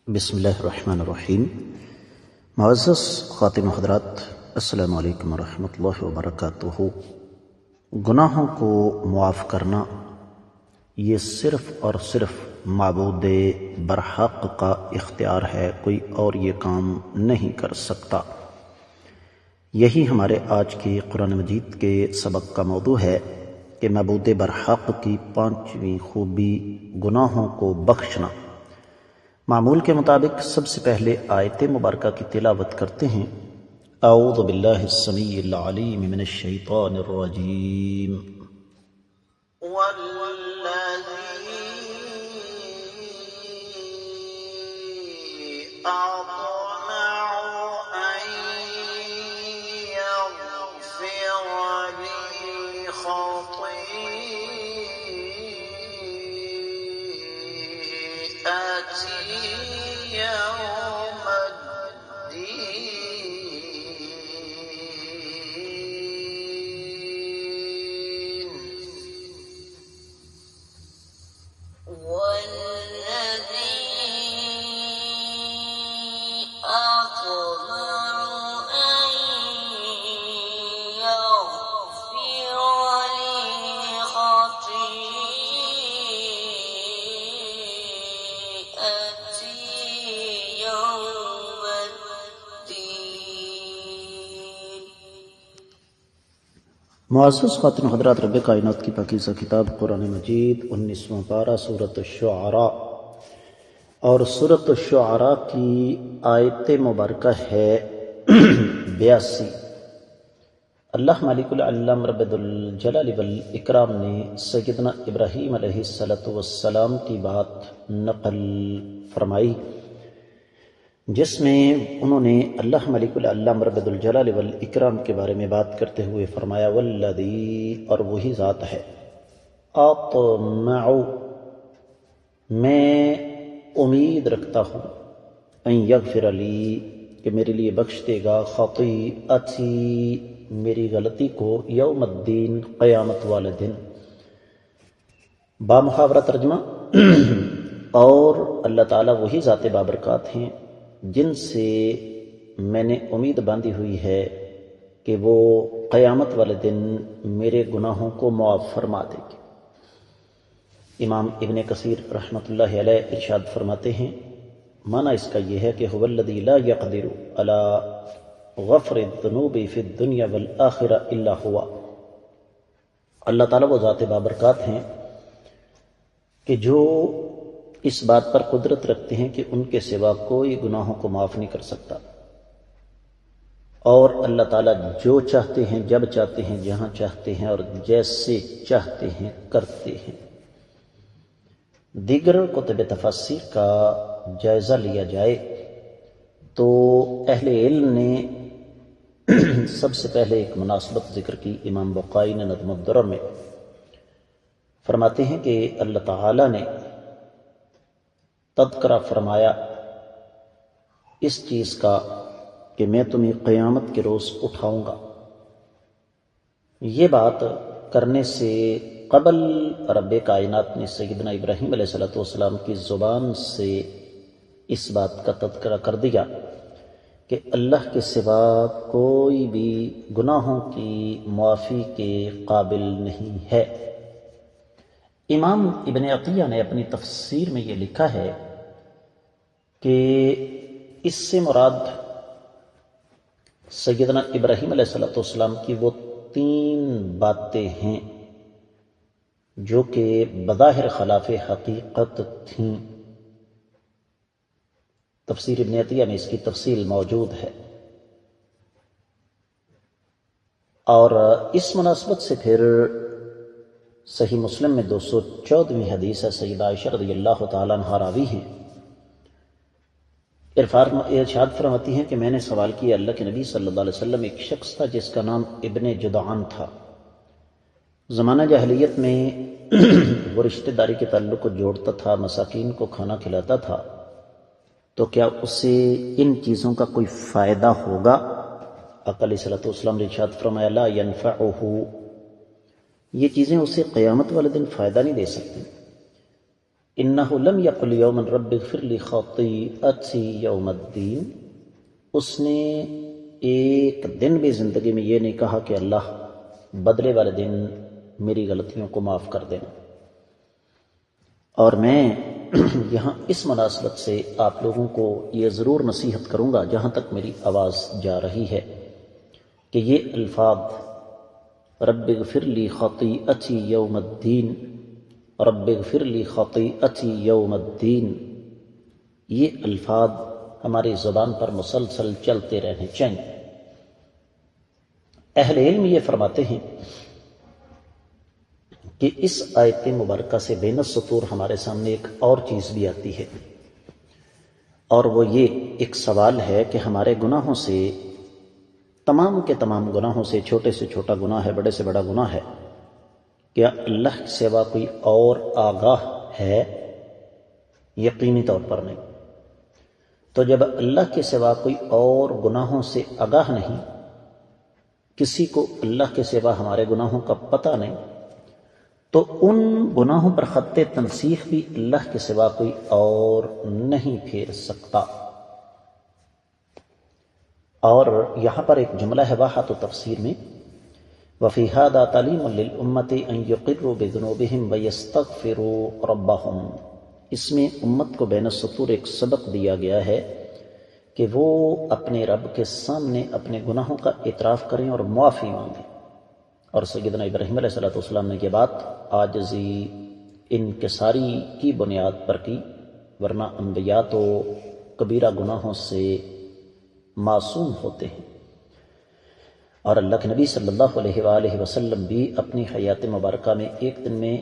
بسم اللہ الرحمن الرحیم۔ معزز خاتم حضرات، السلام علیکم ورحمۃ اللہ وبرکاتہ۔ گناہوں کو معاف کرنا یہ صرف اور صرف معبود برحق کا اختیار ہے، کوئی اور یہ کام نہیں کر سکتا۔ یہی ہمارے آج کے قرآن مجید کے سبق کا موضوع ہے کہ معبود برحق کی پانچویں خوبی گناہوں کو بخشنا۔ معمول کے مطابق سب سے پہلے آیت مبارکہ کی تلاوت کرتے ہیں۔ اعوذ باللہ السمیع العلیم من الشیطان الرجیم۔ والذی أطمع أن يغفر لي خطيئتي يوم الدين والذي أطمع أن يغفر لي خطيئتي يوم الدين۔ معزز خاتون حضرات، رب کائنات کی پاکیزہ کتاب قرآن مجید 19واں پارہ سورۃ الشعراء، اور سورۃ الشعراء کی آیت مبارکہ ہے 82۔ اللہ مالک العلم رب الجلال والاکرام نے سیدنا ابراہیم علیہ السلام کی بات نقل فرمائی، جس میں انہوں نے اللہ ملک العلم رب الجلال والاکرام کے بارے میں بات کرتے ہوئے فرمایا والذی، اور وہی ذات ہے، اطمع، میں امید رکھتا ہوں، ان یغفر لی، کہ میرے لیے بخش دے گا، خطیئتی، میری غلطی کو، یوم الدین، قیامت والے دن۔ بامحاورہ ترجمہ، اور اللہ تعالیٰ وہی ذات بابرکات ہیں جن سے میں نے امید باندھی ہوئی ہے کہ وہ قیامت والے دن میرے گناہوں کو معاف فرما دے گی۔ امام ابن کثیر رحمۃ اللہ علیہ ارشاد فرماتے ہیں، معنی اس کا یہ ہے کہ هو الذی لا یقدر علی غفر الذنوب فی الدنیا والآخرہ الا ہوا۔ اللہ تعالیٰ وہ ذات بابرکات ہیں کہ جو اس بات پر قدرت رکھتے ہیں کہ ان کے سوا کوئی گناہوں کو معاف نہیں کر سکتا، اور اللہ تعالیٰ جو چاہتے ہیں، جب چاہتے ہیں، جہاں چاہتے ہیں، اور جیسے چاہتے ہیں کرتے ہیں۔ دیگر کتب تفاسیر کا جائزہ لیا جائے تو اہل علم نے سب سے پہلے ایک مناسبت ذکر کی۔ امام بقائی نے نظم الدرر میں فرماتے ہیں کہ اللہ تعالیٰ نے تذکرہ فرمایا اس چیز کا کہ میں تمہیں قیامت کے روز اٹھاؤں گا۔ یہ بات کرنے سے قبل رب کائنات نے سیدنا ابراہیم علیہ السلام کی زبان سے اس بات کا تذکرہ کر دیا کہ اللہ کے سوا کوئی بھی گناہوں کی معافی کے قابل نہیں ہے۔ امام ابن عطیہ نے اپنی تفسیر میں یہ لکھا ہے کہ اس سے مراد سیدنا ابراہیم علیہ السلام کی وہ 3 باتیں ہیں جو کہ بظاہر خلاف حقیقت تھیں۔ تفسیر ابن عطیہ میں اس کی تفصیل موجود ہے، اور اس مناسبت سے پھر صحیح مسلم میں 214ویں حدیث ہے، سیدہ عائشہ رضی اللہ تعالیٰ عنہ راوی ہیں، ارشاد فرماتی ہیں کہ میں نے سوال کیا اللہ کے نبی صلی اللہ علیہ وسلم، ایک شخص تھا جس کا نام ابن جدعان تھا، زمانہ جاہلیت میں وہ رشتہ داری کے تعلق کو جوڑتا تھا، مساکین کو کھانا کھلاتا تھا، تو کیا اسے ان چیزوں کا کوئی فائدہ ہوگا؟ آقا علیہ السلام نے ارشاد فرمایا لا ینفعہ، یہ چیزیں اسے قیامت والے دن فائدہ نہیں دے سکتی۔ انہ لم یقل یوما رب اغفر لی خطیئتی یوم الدین، اس نے ایک دن بھی زندگی میں یہ نہیں کہا کہ اللہ بدلے والے دن میری غلطیوں کو معاف کر دینا۔ اور میں یہاں اس مناسبت سے آپ لوگوں کو یہ ضرور نصیحت کروں گا جہاں تک میری آواز جا رہی ہے کہ یہ الفاظ رب اغفر لی خطیئتی یوم الدین، رب اغفر لی خطیئتی یوم الدین، یہ الفاظ ہماری زبان پر مسلسل چلتے رہنے چاہیے۔ اہل علم یہ فرماتے ہیں کہ اس آیت مبارکہ سے بین السطور ہمارے سامنے ایک اور چیز بھی آتی ہے، اور وہ یہ ایک سوال ہے کہ ہمارے گناہوں سے، تمام کے تمام گناہوں سے، چھوٹے سے چھوٹا گناہ ہے، بڑے سے بڑا گناہ ہے، کیا اللہ کے سوا کوئی اور آگاہ ہے؟ یقینی طور پر نہیں۔ تو جب اللہ کے سوا کوئی اور گناہوں سے آگاہ نہیں، کسی کو اللہ کے سوا ہمارے گناہوں کا پتہ نہیں، تو ان گناہوں پر خط تنسیخ بھی اللہ کے سوا کوئی اور نہیں پھیر سکتا۔ اور یہاں پر ایک جملہ ہے واحد و تفسیر میں، وَفِي هَذَا تَعْلِيمٌ لِلْأُمَّةِ أَن يُقِرُّوا بِذُنُوبِهِمْ وَيَسْتَغْفِرُوا رَبَّهُمْ، اس میں امت کو بین السطور ایک سبق دیا گیا ہے کہ وہ اپنے رب کے سامنے اپنے گناہوں کا اعتراف کریں اور معافی مانگیں۔ اور سیدنا ابراہیم علیہ السلام نے یہ بات عاجزی انکساری کی بنیاد پر کی، ورنہ انبیاء تو کبیرہ گناہوں سے معصوم ہوتے ہیں۔ اور اللہ کے نبی صلی اللہ علیہ وآلہ وسلم بھی اپنی حیات مبارکہ میں ایک دن میں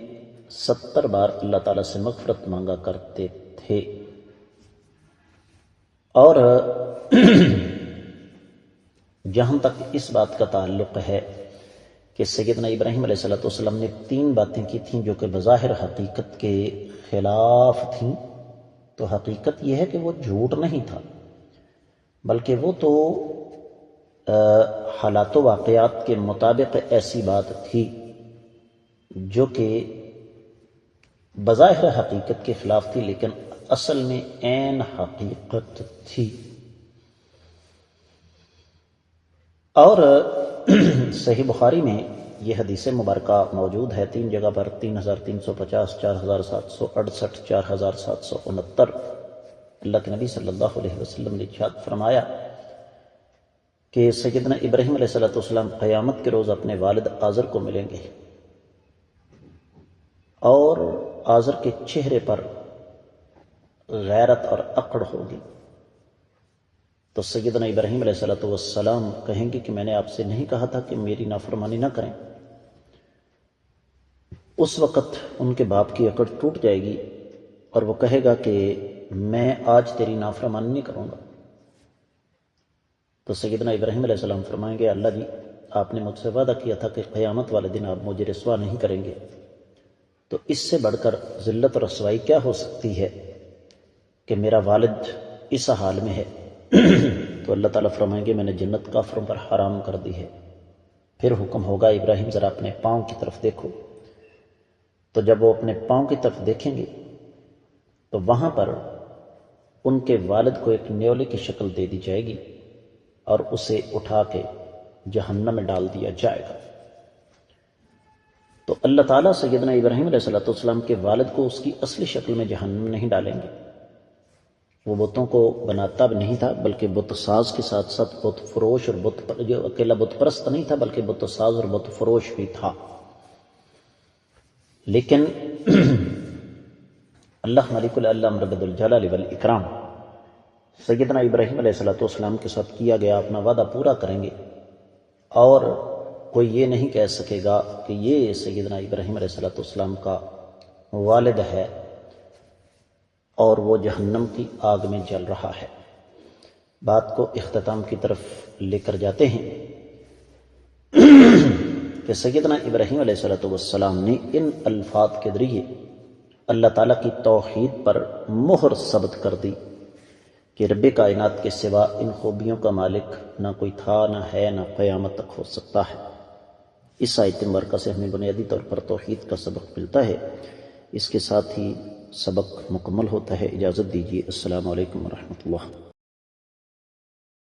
70 بار اللہ تعالیٰ سے مغفرت مانگا کرتے تھے۔ اور جہاں تک اس بات کا تعلق ہے کہ سیدنا ابراہیم علیہ السلام نے 3 باتیں کی تھیں جو کہ بظاہر حقیقت کے خلاف تھیں، تو حقیقت یہ ہے کہ وہ جھوٹ نہیں تھا، بلکہ وہ تو حالات و واقعات کے مطابق ایسی بات تھی جو کہ بظاہر حقیقت کے خلاف تھی، لیکن اصل میں عین حقیقت تھی۔ اور صحیح بخاری میں یہ حدیث مبارکہ موجود ہے 3 جگہ پر، 3350، 4768، 4769۔ اللہ کے نبی صلی اللہ علیہ وسلم نے ارشاد فرمایا کہ سیدنا ابراہیم علیہ السلام قیامت کے روز اپنے والد آزر کو ملیں گے، اور آزر کے چہرے پر غیرت اور اکڑ ہوگی۔ تو سیدنا ابراہیم علیہ السلام کہیں گے کہ میں نے آپ سے نہیں کہا تھا کہ میری نافرمانی نہ کریں۔ اس وقت ان کے باپ کی اکڑ ٹوٹ جائے گی اور وہ کہے گا کہ میں آج تیری نافرمانی نہیں کروں گا۔ تو سیدنا ابراہیم علیہ السلام فرمائیں گے اللہ جی، آپ نے مجھ سے وعدہ کیا تھا کہ قیامت والے دن آپ مجھے رسوا نہیں کریں گے، تو اس سے بڑھ کر ذلت اور رسوائی کیا ہو سکتی ہے کہ میرا والد اس حال میں ہے۔ تو اللہ تعالیٰ فرمائیں گے میں نے جنت کافروں پر حرام کر دی ہے۔ پھر حکم ہوگا ابراہیم ذرا اپنے پاؤں کی طرف دیکھو۔ تو جب وہ اپنے پاؤں کی طرف دیکھیں گے تو وہاں پر ان کے والد کو ایک نیولے کی شکل دے دی جائے گی اور اسے اٹھا کے جہنم میں ڈال دیا جائے گا۔ تو اللہ تعالیٰ سیدنا ابراہیم علیہ السلام کے والد کو اس کی اصلی شکل میں جہنم نہیں ڈالیں گے۔ وہ بتوں کو بناتا بھی نہیں تھا، بلکہ بت ساز کے ساتھ ساتھ بت فروش، اور جو اکیلا بت پرست نہیں تھا بلکہ بت ساز اور بت فروش بھی تھا۔ لیکن اللہ ملک العلم رب الجلال والاکرام سیدنا ابراہیم علیہ السلام کے ساتھ کیا گیا اپنا وعدہ پورا کریں گے، اور کوئی یہ نہیں کہہ سکے گا کہ یہ سیدنا ابراہیم علیہ السلام کا والد ہے اور وہ جہنم کی آگ میں جل رہا ہے۔ بات کو اختتام کی طرف لے کر جاتے ہیں کہ سیدنا ابراہیم علیہ السلام نے ان الفاظ کے ذریعے اللہ تعالیٰ کی توحید پر مہر ثبت کر دی کہ رب کائنات کے سوا ان خوبیوں کا مالک نہ کوئی تھا، نہ ہے، نہ قیامت تک ہو سکتا ہے۔ اس آیت مبارکہ سے ہمیں بنیادی طور پر توحید کا سبق ملتا ہے۔ اس کے ساتھ ہی سبق مکمل ہوتا ہے۔ اجازت دیجیے، السلام علیکم ورحمۃ اللہ۔